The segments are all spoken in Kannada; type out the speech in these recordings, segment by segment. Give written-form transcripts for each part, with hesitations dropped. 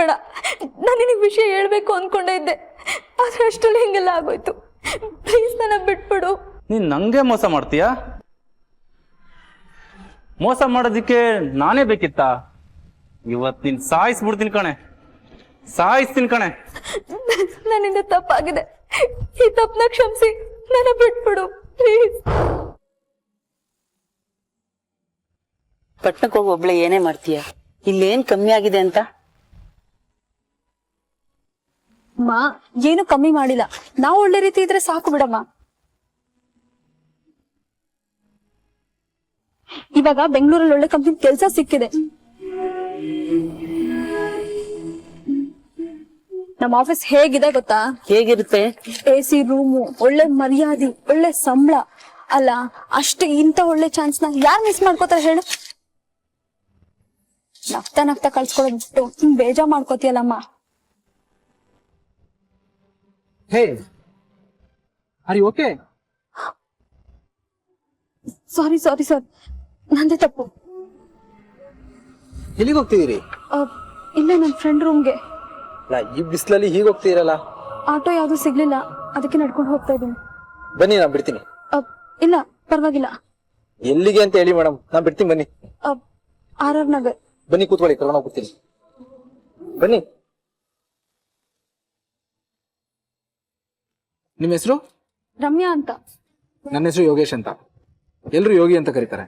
ಕಣ. ನಾನು ನಿನಗೆ ವಿಷಯ ಹೇಳ್ಬೇಕು ಅಂದ್ಕೊಂಡೇ ಇದ್ದೆ, ಆದರೆ ಅಷ್ಟರಲ್ಲಿ ಹಿಂಗೆಲ್ಲ ಆಗೋಯ್ತು. ಪ್ಲೀಸ್ ನನ್ನ ಬಿಟ್ಬಿಡು. ನೀನು ನಂಗೆ ಮೋಸ ಮಾಡ್ತೀಯಾ? ಮೋಸ ಮಾಡೋದಕ್ಕೆ ನಾನೇ ಬೇಕಿತ್ತಾ? ಇವತ್ತು ನೀನು ಸಾಯಿಸ್ಬಿಡ್ತೀನಿ ಕಣೆ, ಸಾಯಿಸ್ತೀನಿ ಕಣೆ. ನನ್ನಿಂದ ತಪ್ಪಾಗಿದೆ, ಈ ತಪ್ಪನ್ನ ಕ್ಷಮಿಸಿ ನನ್ನ ಬಿಟ್ಬಿಡು ಪ್ಲೀಸ್. ಪಟ್ಟಣಕ್ಕೆ ಹೋಗಿ ಒಬ್ಳೆ ಏನೇ ಮಾಡ್ತೀಯ? ಇಲ್ಲೇನ್ ಕಮ್ಮಿ ಆಗಿದೆ ಅಂತ? ಮಾ ಏನು ಕಮ್ಮಿ ಮಾಡಿಲ್ಲ, ನಾವು ಒಳ್ಳೆ ರೀತಿ ಇದ್ರೆ ಸಾಕು ಬಿಡಮ್ಮ. ಇವಾಗ ಬೆಂಗಳೂರಲ್ಲಿ ಒಳ್ಳೆ ಕಂಪ್ನಿ ಕೆಲಸ ಸಿಕ್ಕಿದೆ. ನಮ್ಮ ಆಫೀಸ್ ಹೇಗಿದೆ ಗೊತ್ತಾ? ಹೇಗಿರುತ್ತೆ? AC ರೂಮು, ಒಳ್ಳೆ ಮರ್ಯಾದೆ, ಒಳ್ಳೆ ಸಂಬಳ. ಅಲ್ಲ ಅಷ್ಟೇ, ಇಂಥ ಒಳ್ಳೆ ಚಾನ್ಸ್ ನ ಯಾರು ಮಿಸ್ ಮಾಡ್ಕೋತಾರೆ ಹೇಳು? ನಗ್ತಾ ನಗ್ತಾ ಕಳ್ಸ್ಕೊಳೋದ್ ಬಿಟ್ಟು ಹಿಂಗ್ ಬೇಜಾರ್ ಮಾಡ್ಕೋತಿಯಲ್ಲಮ್ಮ. Hey, are you okay? ಸಾರಿ ನಂದೇ ತಪ್ಪು. ಎಲ್ಲಿಗೆ ಹೋಗ್ತಿದ್ದೀರಿ? ಇಲ್ಲ ನನ್ನ ಫ್ರೆಂಡ್ ರೂಮ್ಗೆ. ಈ ಬಿಸಿಲಲ್ಲಿ ಹೀಗೆ ಹೋಗ್ತಿದ್ದೀರಲ್ಲ? ಆಟೋ ಯಾವ್ದು ಸಿಗ್ಲಿಲ್ಲ, ಅದಕ್ಕೆ ನಡ್ಕೊಂಡು ಹೋಗ್ತಾ ಇದ್ದೀನಿ. ಬನ್ನಿ, ನಾನು ಬಿಡ್ತೀನಿ. ಇಲ್ಲ ಪರವಾಗಿಲ್ಲ. ಎಲ್ಲಿಗೆ ಅಂತ ಹೇಳಿ ಮೇಡಮ್, ನಾನು ಬಿಡ್ತೀನಿ. ಬನ್ನಿ. RR ನಗರ್. ಬನ್ನಿ, ಕೂತ್ಕೊಳ್ಳಿ, ಕರ್ಕೊಂಡು ಹೋಗ್ಬಿಡ್ತೀನಿ. ಬನ್ನಿ. ನಿಮ್ಮ ಹೆಸರು? ರಮ್ಯಾ ಅಂತ. ನನ್ನ ಹೆಸರು ಯೋಗೇಶ್ ಅಂತ. ಎಲ್ರು ಯೋಗಿ ಅಂತ ಕರೀತಾರೆ.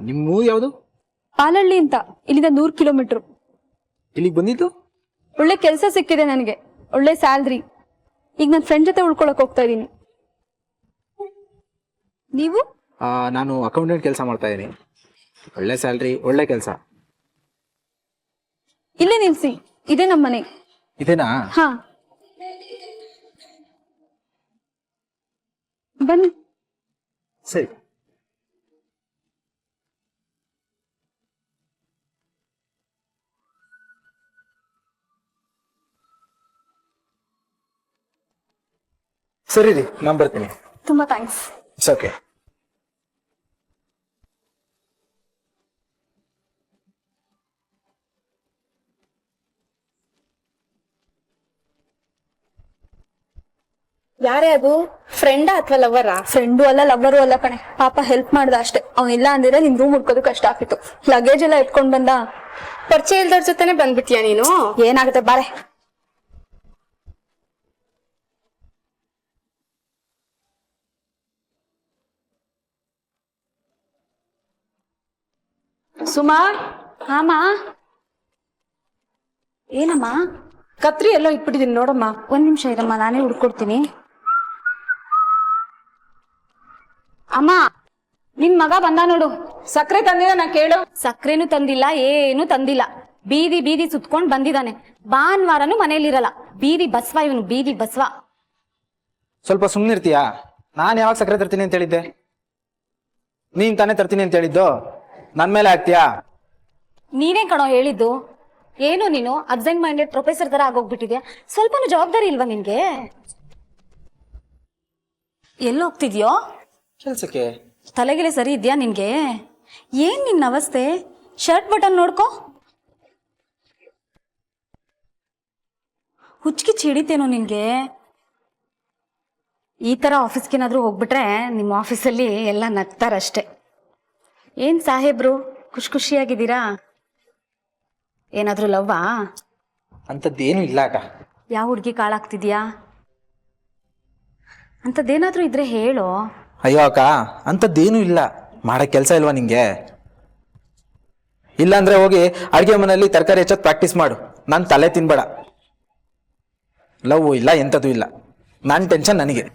ನಿಮ್ಮ ಊರು ಯಾವುದು? ಪಾಲಹಳ್ಳಿ ಅಂತ, ಇಲ್ಲಿಂದ 100 ಕಿಲೋಮೀಟರ್. ಇಲ್ಲಿಗೆ ಬಂದಿದ್ದು? ಒಳ್ಳೆ ಕೆಲಸ ಸಿಕ್ಕಿದೆ ನನಗೆ, ಒಳ್ಳೆ ಸ್ಯಾಲ್ರಿ. ಈಗ ನನ್ನ ಫ್ರೆಂಡ್ ಜೊತೆ ಉಳ್ಕೊಳಕ್ ಹೋಗ್ತಾ ಇದೀನಿ. ನೀವು? ನಾನು ಅಕೌಂಟೆಂಟ್ ಕೆಲಸ ಮಾಡ್ತಾ ಇದ್ದೀನಿ. ಒಳ್ಳೆ ಸ್ಯಾಲ್ರಿ, ಒಳ್ಳೆ ಕೆಲಸ. ಇಲ್ಲೇ ನಿಲ್ಸಿ, ಇದೇ ನಮ್ಮ ಮನೆ. ಇದೇನಾ? ಹಾ ಬನ್ನಿ. ಸರಿ. ಸರಿ ರೀ, ನಾನು ಬರ್ತೀನಿ. ತುಂಬಾ ಥ್ಯಾಂಕ್ಸ್. It's okay. ಯಾರೇ ಅದು? ಫ್ರೆಂಡಾ ಅಥವಾ ಲವರಾ? ಫ್ರೆಂಡು ಅಲ್ಲ, ಲವ್ವರು ಅಲ್ಲ ಕಣೆ. ಪಾಪ ಹೆಲ್ಪ್ ಮಾಡ್ದ ಅಷ್ಟೇ. ಅವನಿಲ್ಲ ಅಂದಿದ್ರೆ ನಿಮ್ ರೂಮ್ ಹುಡ್ಕೋದು ಕಷ್ಟ ಆಗ್ತಿತ್ತು. ಲಗೇಜ್ ಎಲ್ಲ ಇಟ್ಕೊಂಡ್ ಬಂದ. ಪರಿಚಯ ಇಲ್ದವ್ರ ಜೊತೆನೆ ಬಂದ್ಬಿಟ್ಟಿಯಾ ನೀನು? ಏನಾಗುತ್ತೆ ಬಾರೆ. ಸುಮಾ, ಹಾಮ. ಏನಮ್ಮ? ಕತ್ರಿ ಎಲ್ಲೋ ಇಟ್ಬಿಟ್ಟಿದೀನಿ ನೋಡಮ್ಮ. ಒಂದ್ ನಿಮಿಷ ಇರಮ್ಮ, ನಾನೇ ಹುಡ್ಕೊಡ್ತೀನಿ. ಅಮ್ಮ, ನಿಮ್ ಮಗ ಬಂದ ನೋಡು. ಸಕ್ಕರೆ ತಂದಿದ ನಾ ಕೇಳು. ಸಕ್ಕರೆನೂ ತಂದಿಲ್ಲ, ಏನು ತಂದಿಲ್ಲ. ಬೀದಿ ಸುತ್ಕೊಂಡ್ ಬಂದಿದ್ದಾನೆ. ಭಾನುವಾರನು ಮನೇಲಿರಲ್ಲ. ಬೀದಿ ಬಸ್ವ ಇವನು, ಬೀದಿ ಬಸ್ವ. ಸ್ವಲ್ಪ ಸುಮ್ಮನಿರ್ತೀಯಾ? ನಾನು ಯಾವಾಗ ಸಕ್ಕರೆ ತರ್ತೀನಿ ಅಂತ ಹೇಳಿದ್ದೆ? ನೀನ್ ತಾನೇ ತರ್ತೀನಿ ಅಂತ ಹೇಳಿದ್ದು. ನನ್ ಮೇಲೆ ಆಗ್ತೀಯಾ? ನೀನೇ ಕಣೋ ಹೇಳಿದ್ದು. ಏನು ನೀನು ಅಬ್ಸೆಂಟ್ ಮೈಂಡೆಡ್ ಪ್ರೊಫೆಸರ್ ತರ ಆಗೋಗ್ಬಿಟ್ಟಿದ್ಯಾ? ಸ್ವಲ್ಪನೂ ಜವಾಬ್ದಾರಿ ಇಲ್ವಾ ನಿನ್ಗೆ? ಎಲ್ಲಿ ಹೋಗ್ತಿದ್ಯೋ? ಕೆಲ್ಸಕ್ಕೆ. ತಲೆಗಿಲೆ ಸರಿ ಇದ್ಯಾ ನಿನ್ಗೆ? ಏನ್ ನಿನ್ನ ಅವಸ್ಥೆ? ಶರ್ಟ್ ಬಟನ್ ನೋಡ್ಕೊ. ಹುಚ್ಚಿಗೆ ಚಿಡಿತೇನೋ ನಿನ್ಗೆ? ಈ ತರ ಆಫೀಸ್ಗೇನಾದ್ರೂ ಹೋಗ್ಬಿಟ್ರೆ ನಿಮ್ಮ ಆಫೀಸಲ್ಲಿ ಎಲ್ಲ ನಗ್ತಾರಷ್ಟೆ. ಏನ್ ಸಾಹೇಬ್ರು ಖುಷಿಯಾಗಿದ್ದೀರಾ? ಏನಾದ್ರೂ ಲವ್ವಾ? ಅಂತದ್ದೇನು ಇಲ್ಲ ಅಕ್ಕ. ಯಾವ ಹುಡ್ಗಿ ಕಾಳಾಗ್ತಿದ್ಯಾ? ಅಂತದ್ದೇನಾದ್ರೂ ಇದ್ರೆ ಹೇಳೋ. ಅಯ್ಯೋ ಅಕ್ಕ, ಅಂತದ್ದೇನು ಇಲ್ಲ. ಮಾಡಕ್ ಕೆಲಸ ಇಲ್ವಾ ನಿಂಗೆ? ಇಲ್ಲಾಂದ್ರೆ ಹೋಗಿ ಅಡ್ಗೆ ಮನೆಯಲ್ಲಿ ತರಕಾರಿ ಹೆಚ್ಚೋದು ಪ್ರಾಕ್ಟೀಸ್ ಮಾಡು. ನಾನು ತಲೆ ತಿನ್ಬೇಡ. ಲವ್ ಇಲ್ಲ, ಎಂಥದ್ದು ಇಲ್ಲ. ನನ್ನ ಟೆನ್ಷನ್ ನನಗೆ.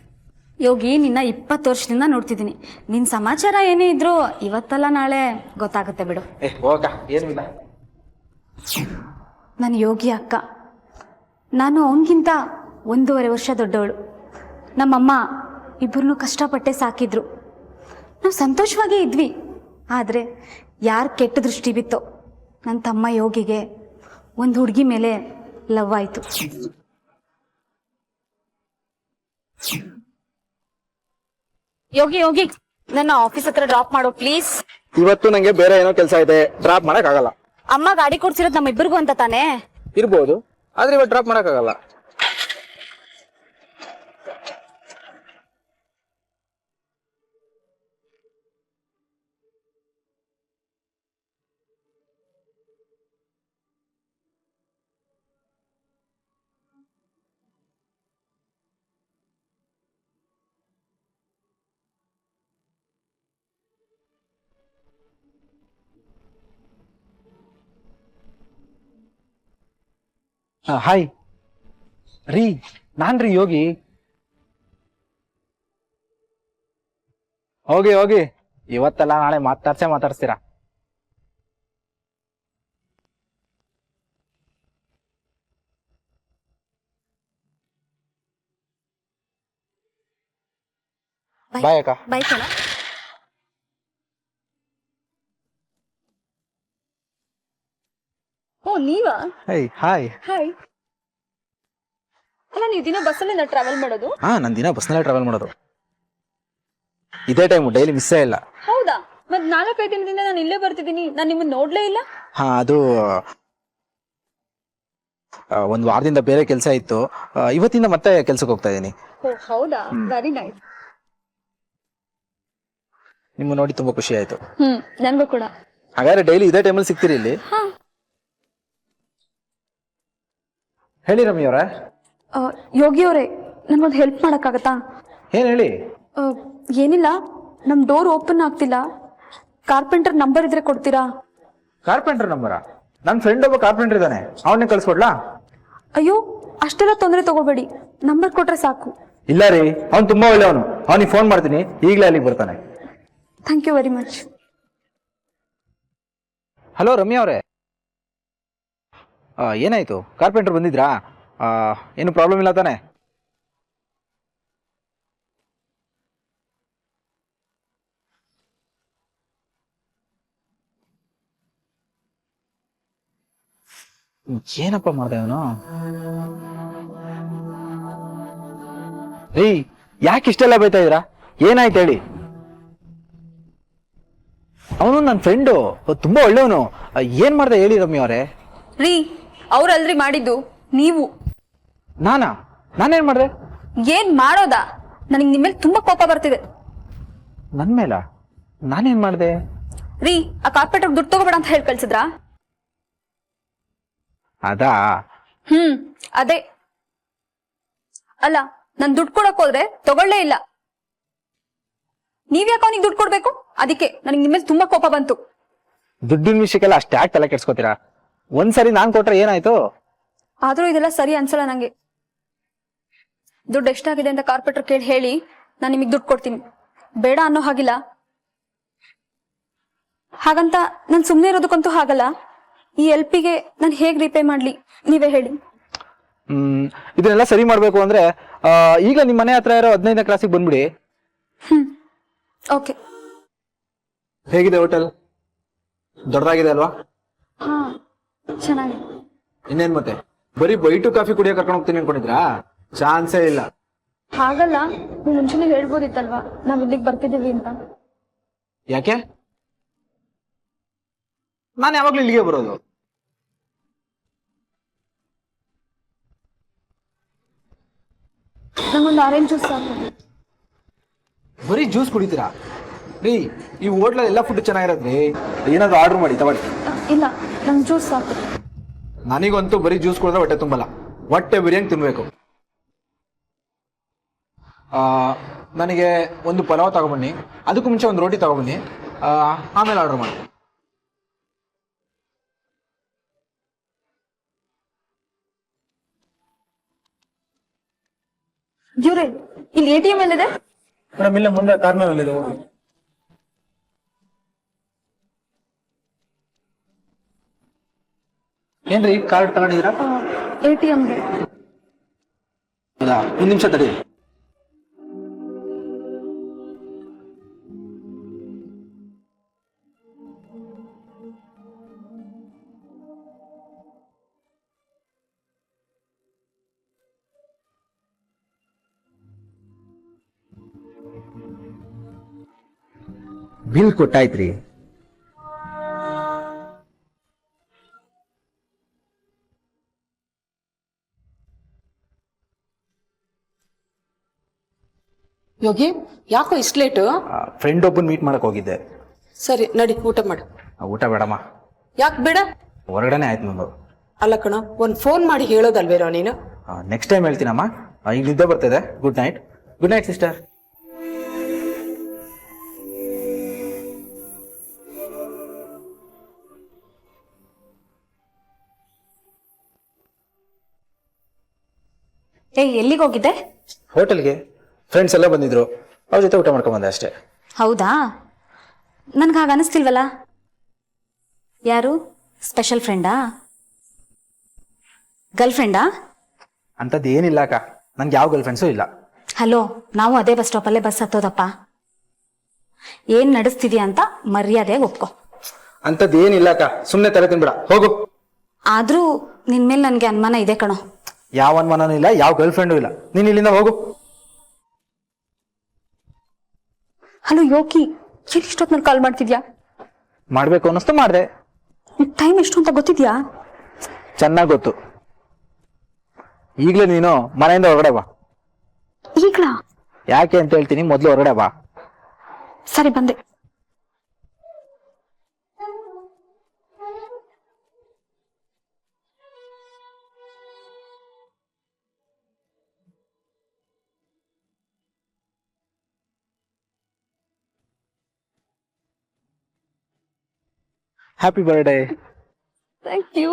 ಯೋಗಿ, ನಿನ್ನ 20 ವರ್ಷದಿಂದ ನೋಡ್ತಿದ್ದೀನಿ. ನಿನ್ ಸಮಾಚಾರ ಏನೇ ಇದ್ರು ಇವತ್ತಲ್ಲ ನಾಳೆ ಗೊತ್ತಾಗುತ್ತೆ ಬಿಡು. ಹೋಗ, ಏನು ಇಲ್ಲ. ನಾನು ಯೋಗಿ ಅಕ್ಕ. ನಾನು ಅವನಿಗಿಂತ 1.5 ವರ್ಷ ದೊಡ್ಡವಳು. ನಮ್ಮಮ್ಮ ಇಬ್ಬರನ್ನೂ ಕಷ್ಟಪಟ್ಟೆ ಸಾಕಿದ್ರು. ನಾವು ಸಂತೋಷವಾಗೇ ಇದ್ವಿ. ಆದರೆ ಯಾರು ಕೆಟ್ಟ ದೃಷ್ಟಿ ಬಿತ್ತೋ, ನನ್ನ ತಮ್ಮ ಯೋಗಿಗೆ ಒಂದು ಹುಡುಗಿ ಮೇಲೆ ಲವ್ ಆಯಿತು. ಯೋಗಿ ಯೋಗಿ, ನನ್ನ ಆಫೀಸ್ ಹತ್ರ ಡ್ರಾಪ್ ಮಾಡೋ ಪ್ಲೀಸ್. ಇವತ್ತು ನಂಗೆ ಬೇರೆ ಏನೋ ಕೆಲಸ ಇದೆ, ಡ್ರಾಪ್ ಮಾಡಕ್ ಆಗಲ್ಲ. ಅಮ್ಮ ಗಾಡಿ ಕೊಡ್ಸಿರೋದು ನಮ್ಮಿಬ್ಬರಿಗೂ ಅಂತ ತಾನೇ? ಇರ್ಬೋದು, ಆದ್ರೆ ಇವತ್ತು ಡ್ರಾಪ್ ಮಾಡಕ್ಕಾಗಲ್ಲ. ಹಾಯ್ ರೀ, ನಾನ್ರಿ ಯೋಗಿ. ಹೋಗಿ ಹೋಗಿ, ಇವತ್ತೆಲ್ಲ ನಾಳೆ ಮಾತಾಡ್ಸ್ತೀರಾ. ಬಾಯ್ ಅಕ್ಕ. ಬೈ ಕಣ. ಓ ನೀವಾ? Hi hi. ಹಾಯ್. ಅಲ್ಲ ನೀವು ದಿನ ಬಸ್ಸಲ್ಲಿ ಟ್ರಾವೆಲ್ ಮಾಡೋದು? ಹಾ, ನಾನು ದಿನ ಬಸ್ನಲ್ಲೇ ಟ್ರಾವೆಲ್ ಮಾಡೋದು. ಇದೇ ಟೈಮು, ಡೈಲಿ ಮಿಸ್ಸೇ ಇಲ್ಲ. ಹೌದಾ? ಮತ್ 4-5 ದಿನದಿಂದ ನಾನು ಇಲ್ಲೇ ಬರ್ತಿದ್ದೀನಿ, ನಾನು ನಿಮ್ಮನ್ನ ನೋಡ್ಲೇ ಇಲ್ಲ. ಹಾ, ಅದು ಒಂದು ವಾರದಿಂದ ಬೇರೆ ಕೆಲಸ ಇತ್ತು. ಇವತ್ತಿಂದ ಮತ್ತೆ ಕೆಲ್ಸಕ್ಕೆ ಹೋಗ್ತಾ ಇದ್ದೀನಿ. ಓ ಹೌದಾ? Very nice. ನಿಮ್ಮ ನೋಡಿ ತುಂಬಾ ಖುಷಿ ಆಯ್ತು. ನನ್ಗೂ ಕೂಡ. ಹಾಗಾದ್ರೆ ಡೈಲಿ ಇದೇ ಟೈಮಲ್ಲಿ ಸಿಗ್ತೀರಿ ಇಲ್ಲಿ? ಹೇಳಿ ರಮ್ಯ ಅವರೇ. ಯೋಗಿ ಅವರೇ, ನನ್ಗೊಂದು ಹೆಲ್ಪ್ ಮಾಡಕ್ಕಾಗತ್ತಾ? ಏನ್ ಹೇಳಿ. ಏನಿಲ್ಲ, ನಮ್ ಡೋರ್ ಓಪನ್ ಆಗ್ತಿಲ್ಲ. ಕಾರ್ಪೆಂಟರ್ ನಂಬರ್ ಇದ್ರೆ ಕೊಡ್ತೀರಾ? ಕಾರ್ಪೆಂಟರ್ ನಂಬರಾ? ನನ್ನ ಫ್ರೆಂಡ್ ಒಬ್ಬ ಕಾರ್ಪೆಂಟರ್ ಇದ್ದಾನೆ, ಅವನ್ನೇ ಕಳ್ಸ್ಕೊಡ್ಲಾ? ಅಯ್ಯೋ, ಅಷ್ಟೆಲ್ಲ ತೊಂದರೆ ತಗೋಬೇಡಿ, ನಂಬರ್ ಕೊಟ್ರೆ ಸಾಕು. ಇಲ್ಲ ರೀ, ಅವ್ನು ತುಂಬಾ ಒಳ್ಳೆಯವನು. ಅವನಿಗೆ ಫೋನ್ ಮಾಡ್ತೀನಿ, ಈಗಲೇ ಅಲ್ಲಿಗೆ ಬರ್ತಾನೆ. Thank you very much. Hello Ramya ಅವರೇ, ಏನಾಯ್ತು? ಕಾರ್ಪೆಂಟರ್ ಬಂದಿದ್ರಾ? ಏನು ಪ್ರಾಬ್ಲಮ್ ಇಲ್ಲ ತಾನೆ? ಏನಪ್ಪ ಮಾಡ್ದೆ ಅವನು? ರೀ, ಯಾಕೆ ಇಷ್ಟೆಲ್ಲ ಬೈತಾ ಇದ್ದೀರಾ? ಏನಾಯ್ತು ಹೇಳಿ. ಅವನು ನನ್ನ ಫ್ರೆಂಡು, ತುಂಬಾ ಒಳ್ಳೆಯವನು. ಏನ್ ಮಾಡ್ದೆ ಹೇಳಿ ರಮ್ಯ ಅವರೇ. ರೀ, ಅವ್ರಲ್ರಿ ಮಾಡಿದ್ದು, ನೀವು. ನಾನೇನ್ ಮಾಡ್ದೆ? ಏನ್ ಮಾಡೋದಾ? ನನಗೆ ನಿಮ್ಮ ಮೇಲೆ ತುಂಬಾ ಕೋಪ ಬರ್ತಿದೆ. ನನ್ ಮೇಲ? ನಾನೇನ್ ಮಾಡ್ದೆ? ರೀ, ಆ ಕಾರ್ಪೆಂಟರ್ ದುಡ್ಡು ತಗೋಬೇಡ ಅಂತ ಹೇಳಿ ಕಳ್ಸಿದ್ರಾ? ಅದಾ? ಅದೇ. ಅಲ್ಲ, ನನ್ ದುಡ್ಡು ಕೊಡಕ್ ಹೋದ್ರೆ ತಗೊಳ್ಳೇ ಇಲ್ಲ. ನೀವ್ ಯಾಕೆ ಅವನಿಗೆ ದುಡ್ಡು ಕೊಡ್ಬೇಕು? ಅದಕ್ಕೆ ನನಗೆ ನಿಮ್ಮ ಮೇಲೆ ತುಂಬಾ ಕೋಪ ಬಂತು. ದುಡ್ಡಿನ ವಿಷಯಕ್ಕೆಲ್ಲ ಅಷ್ಟೇ ಯಾಕೆ ತಲೆ ಕೆಡ್ಸ್ಕೊತೀರಾ? ಒಂದ್ಸರಿ ನಾನ್ ಕೊಟ್ರೆ ಏನಾಯ್ತು? ಆದ್ರೂ ಇದೆಲ್ಲ ಸರಿ ಅನ್ಸಲ್ಲ ನಂಗೆ. ದುಡ್ಡು ಎಷ್ಟಾಗಿದೆ ಅಂತ ಕಾರ್ಪೆಂಟರ್ ಕೇಳಿ ಹೇಳಿ, ನಾನು ನಿಮಗೆ ದುಡ್ಡು ಕೊಡ್ತೀನಿ. ಬೇಡ ಅನ್ನೋ ಹಾಗಿಲ್ಲ. ಹಾಗಂತ ನಾನು ಸುಮ್ಮನೆ ಇರೋದಕ್ಕಂತೂ ಹಾಗಲ್ಲ. ಈ ಎಲ್ಪಿಗೆ ನಾನು ಹೇಗ್ ರೀಪೇ ಮಾಡ್ಲಿ, ನೀವೇ ಹೇಳಿ. ಇದನ್ನೆಲ್ಲ ಸರಿ ಮಾಡ್ಬೇಕು ಅಂದ್ರೆ ಈಗ ನಿಮ್ ಮನೆ ಹತ್ರ ಇರೋ 15ನೇ ಕ್ಲಾಸಿಗೆ ಬಂದ್ಬಿಡಿ. ಓಕೆ. ಹೇಗಿದೆ ಹೋಟೆಲ್? ದೊಡ್ಡದಾಗಿದೆ ಅಲ್ವಾ? ಹಾ, ಚೆನ್ನಾಗಿದೆ. ಇನ್ನೇನ್ ಮತ್ತೆ, ಬರೀ ಬೈಟು ಕಾಫಿ ಕುಡಿಯೋ ಕರ್ಕೊಂಡು ಹೋಗ್ತೀನಿ ಅನ್ಕೊಂಡಿದ್ರಾ? ಚಾನ್ಸೇ ಇಲ್ಲ. ಹಾಗಲ್ಲ, ನೀವು ಮುಂಚೆನೇ ಹೇಳ್ಬೋದಿತ್ತಲ್ವಾ ನಾವ್ ಇಲ್ಲಿಗೆ ಬರ್ತಿದ್ದೀವಿ ಅಂತ. ಯಾಕೆ? ನಾನು ಯಾವಾಗ್ಲೂ ಇಲ್ಲಿಗೆ ಬರೋದು. ನಂಗೊಂದು ಆರೆಂಜ್ ಜ್ಯೂಸ್ ಸಾಕು. ಬರೀ ಜ್ಯೂಸ್ ಕುಡಿತೀರಾ? ರೀ, ಈ ಹೋಟ್ಲಲ್ಲಿ ಎಲ್ಲ ಫುಡ್ ಚೆನ್ನಾಗಿರೋದ್ರಿ. ಏನಾದ್ರು ಆರ್ಡರ್ ಮಾಡಿ ತಗೊಳ್ಳಿ. ಇಲ್ಲ, ನಂಗೆ ಜ್ಯೂಸ್ ಸಾಕು. ನನಗಂತೂ ಬರೀ ಜ್ಯೂಸ್ ಕುಡಿದ್ರೆ ಹೊಟ್ಟೆ ತುಂಬಲ್ಲ, ಹೊಟ್ಟೆ ಬಿರಿಯಾನಿ ತಿನ್ಬೇಕು. ನನಗೆ ಒಂದು ಪಲಾವ್ ತಗೊಬನ್ನಿ, ಅದಕ್ಕೂ ಮುಂಚೆ ಒಂದು ರೋಟಿ ತಗೊಬನ್ನಿ, ಆಮೇಲೆ ಆರ್ಡರ್ ಮಾಡಿ. ಇವ್ರೆ, ಇಲ್ಲಿ ATM ಎಲ್ಲಿದೆ? ಮೇಡಮ್, ಇಲ್ಲ ಮುಂದೆ ಕಾರ್ನರ್ ಇದೆ. ಏನ್ರಿ ಕಾರ್ಡ್ ತಗೊಂಡಿದ್ದೀರಾ? ATMಗೆ. ಹೌದಾ, ಒಂದು ನಿಮಿಷ ತಡಿ. ಬಿಲ್ ಕೊಟ್ಟಾಯ್ತ್ರಿ. ಯೋಗಿ ಯಾಕೋ ಇಷ್ಟು ಲೇಟು? ಫ್ರೆಂಡ್ ಒಬ್ಬನ್ ಮೀಟ್ ಮಾಡಕ್ ಹೋಗಿದ್ದೆ. ಸರಿ ನಡಿ ಊಟ ಮಾಡು. ಊಟ ಬೇಡಮ್ಮ, ಯಾಕೆ ಬೇಡ? ಹೊರಗಡೆನೆ ಆಯ್ತು ನಂದು. ಅಲ್ಲ ಕಣೋ, ಒಂದ್ ಫೋನ್ ಮಾಡಿ ಹೇಳೋದಲ್ವೇನೋ ನೀನು? ನೆಕ್ಸ್ಟ್ ಟೈಮ್ ಹೇಳ್ತೀನಮ್ಮ. ಈಗ ನಿದ್ದೆ ಬರ್ತಿದೆ. Good night. Good night sister. ಎಲ್ಲಿಗೆ ಹೋಗಿದ್ದೆ? ಹೋಟೆಲ್ಗೆ ಫ್ರೆಂಡ್ಸ್ ಎಲ್ಲ ಬಂದಿದ್ರು, ಅವ್ರ ಜೊತೆ ಊಟ ಮಾಡ್ಕೊಂಡ್ ಬಂದೆ ಅಷ್ಟೇ. ಹೌದಾ? ನನ್ಗೆ ಹಾಗೆ ಅನಿಸ್ತಿಲ್ವಲ್ಲ. ಯಾರು ಸ್ಪೆಷಲ್ ಫ್ರೆಂಡಾ, ಗರ್ಲ್ ಫ್ರೆಂಡಾ? ಅಂಥದ್ದು ಏನಿಲ್ಲ ಅಕ್ಕ, ನಂಗೆ ಯಾವ ಗರ್ಲ್ ಫ್ರೆಂಡ್ಸು ಇಲ್ಲ. ಹಲೋ, ನಾವು ಅದೇ ಬಸ್ ಸ್ಟಾಪಲ್ಲೇ ಬಸ್ ಹತ್ತೋದಪ್ಪ. ಏನ್ ನಡೆಸ್ತಿದ್ಯಾ ಅಂತ ಮರ್ಯಾದೆಯಾಗಿ ಒಪ್ಕೊ. ಅಂಥದ್ದು ಏನಿಲ್ಲ ಅಕ್ಕ, ಸುಮ್ಮನೆ ತಲೆ ತಿನ್ಬೇಡ, ಹೋಗು. ಆದ್ರೂ ನಿನ್ ಮೇಲೆ ನನ್ಗೆ ಅನುಮಾನ ಇದೆ ಕಣೋ. ಯಾವ ಅನುಮಾನನೂ ಇಲ್ಲ, ಯಾವ ಗರ್ಲ್ ಫ್ರೆಂಡು ಇಲ್ಲ. ನೀನ್ ಇಲ್ಲಿಂದ ಹೋಗು. ಹಲೋ ಯೋಗಿ, ಇಷ್ಟೊತ್ತಿನಲ್ಲಿ ಕಾಲ್ ಮಾಡ್ತಿದ್ಯಾ? ಮಾಡ್ಬೇಕು ಅನ್ನಿಸ್ತು ಮಾಡಿದೆ. ಟೈಮ್ ಎಷ್ಟು ಅಂತ ಗೊತ್ತಿದ್ಯಾ? ಚೆನ್ನಾಗಿ ಗೊತ್ತು. ಈಗಲೇ ನೀನು ಮನೆಯಿಂದ ಹೊರಗಡೆ ಬಾ. ಈಗ್ಲಾ? ಯಾಕೆ ಅಂತ ಹೇಳ್ತೀನಿ, ಮೊದಲು ಹೊರಗಡೆ ಬಾ. ಸರಿ, ಬಂದೆ. Happy birthday. Thank you.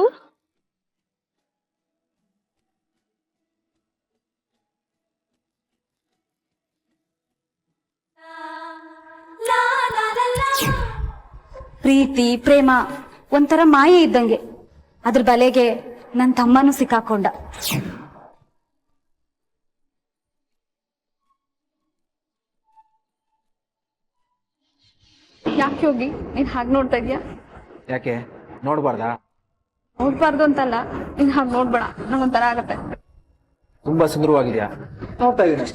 ಪ್ರೀತಿ ಪ್ರೇಮ ಒಂಥರ ಮಾಯೆ ಇದ್ದಂಗೆ. ಅದ್ರ ಬಲೆಗೆ ನನ್ನ ತಮ್ಮನೂ ಸಿಕ್ಕಾಕೊಂಡ. ಯಾಕೆ ಹೋಗಿ ನೀನ್ ಹಾಗೆ ನೋಡ್ತಾ ಇದ್ಯಾ? ಯಾಕೆ ನೋಡ್ಬಾರ್ದಾ? ನೋಡ್ಬಾರ್ದು ಅಂತಲ್ಲ, ನೀನ್ ಹಾಗೆ ನೋಡ್ಬೇಡ, ನಂಗೊಂಥರ ಆಗತ್ತೆ. ತುಂಬಾ ಸುಂದರವಾಗಿದ್ಯಾ, ನೋಡ್ತಾ ಇದೀನಿ ಅಷ್ಟೇ.